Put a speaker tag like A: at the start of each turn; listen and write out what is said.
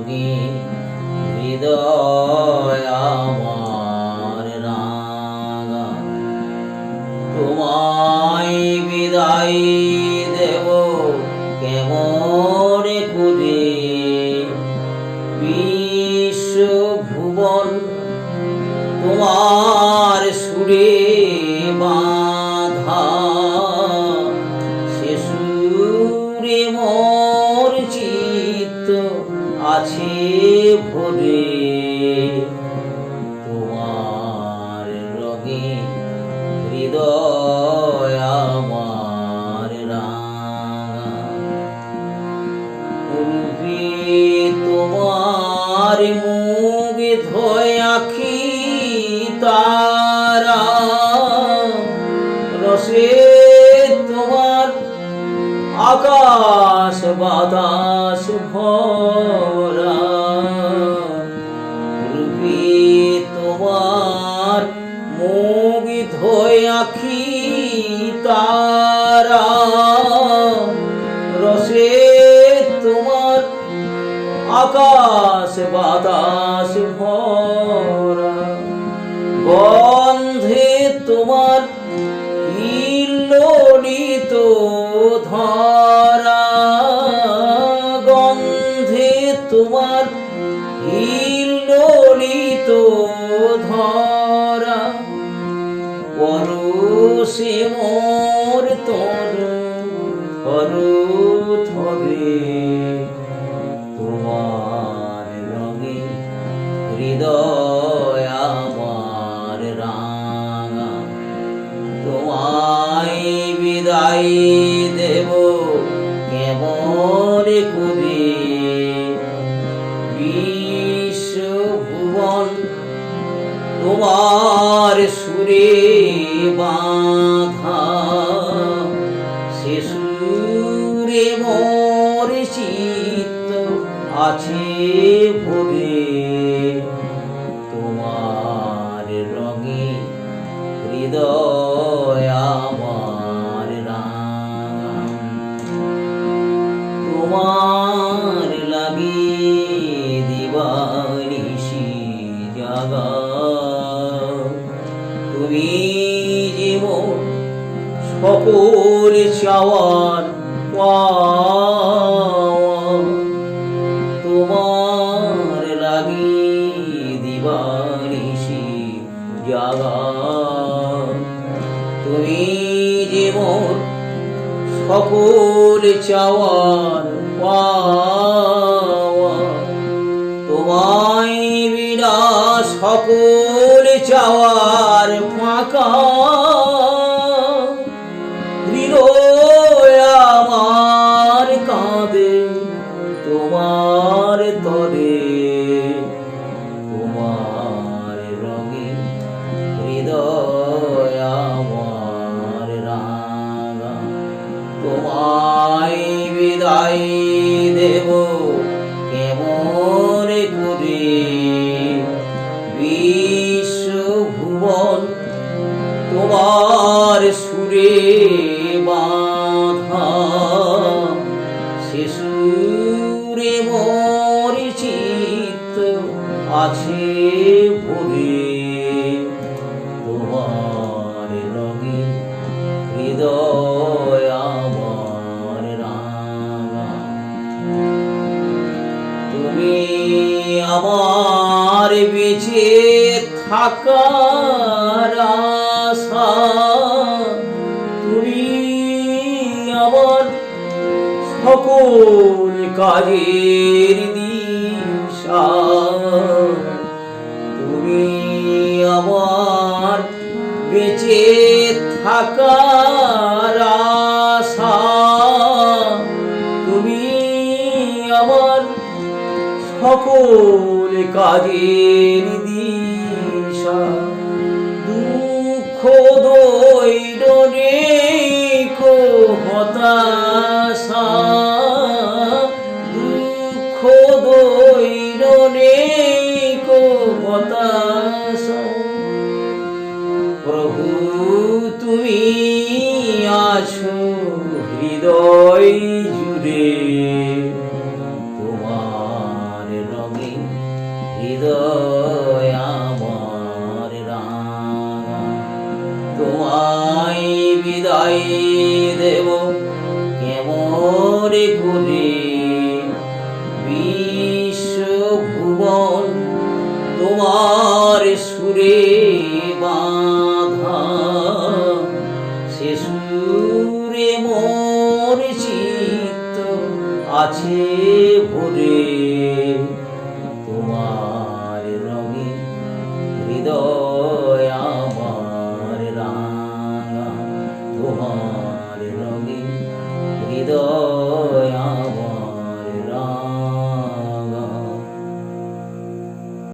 A: রঙিন হৃদয় আমার রাঙা। তোমায় বিদায় দেব কেমন করে, বিশ্ব ভুবন তোমার সুরে বাঁধা, সে সুরে মোর চিত্ত আছে ভরে। তোমার রঙিন হৃদয় আমার রাঙা। পূর্বে তোমার মুগ্ধ আখি তারা, রসে তোমার আকাশ বাতাস ভরা। রূপে তোমার মুগ্ধ আখি তারা, রসে তোমার আকাশ বাতাস ভরা। গন্ধে তোমার ললিত ধরা, গন্ধে তোমার ললিত ধরা। পরশে মোর তনু থরথরে, তোমার রঙিন হৃদয় আমার রাঙা। তোমায় বিদায় দেব কেমন করে, বিশ্ব ভুবন তোমার সুরে বাঁধা, সে সুরে মোর চিত্ত আছে ভরে। তোমার রঙিন হৃদয় আমার রাঙা। তোমার লাগি দিবানিশি জাগা, তুমি জীবন সকল চাওয়ার পাওয়া। তোমার লাগি দিবানিশি জাগা, তুমি জীবন সকল চাওয়ার পাওয়া। তোমায় বিনা সকল চাওয়ার ফাঁকা, হৃদয় আমার কাঁদে তোমার তরে। তোমার রঙিন হৃদয় আমার রাঙা। তোমায় বিদায় দেব কেমন করে, বিশ্ব ভুবন তোমার সুরে বাঁধা, সে সুরে মোর চিত্ত আছে ভরে। তোমার রঙিন হৃদয় আমার রাঙা। তুমি আমার বেঁচে থাকার আশা, তুমি আমার সকল কাজের দিশা। তুমি আমার বেঁচে থাকার আশা, তুমি আমার সকল কাজের দিশা। দুঃখ দৈন্যে হতাশা, দুঃখ দৈন্যে হতাশা। প্রভু তুমি আছো হৃদয় জুড়ে, তোমার হৃদয় আমার রাঙা, তোমায় বিদায়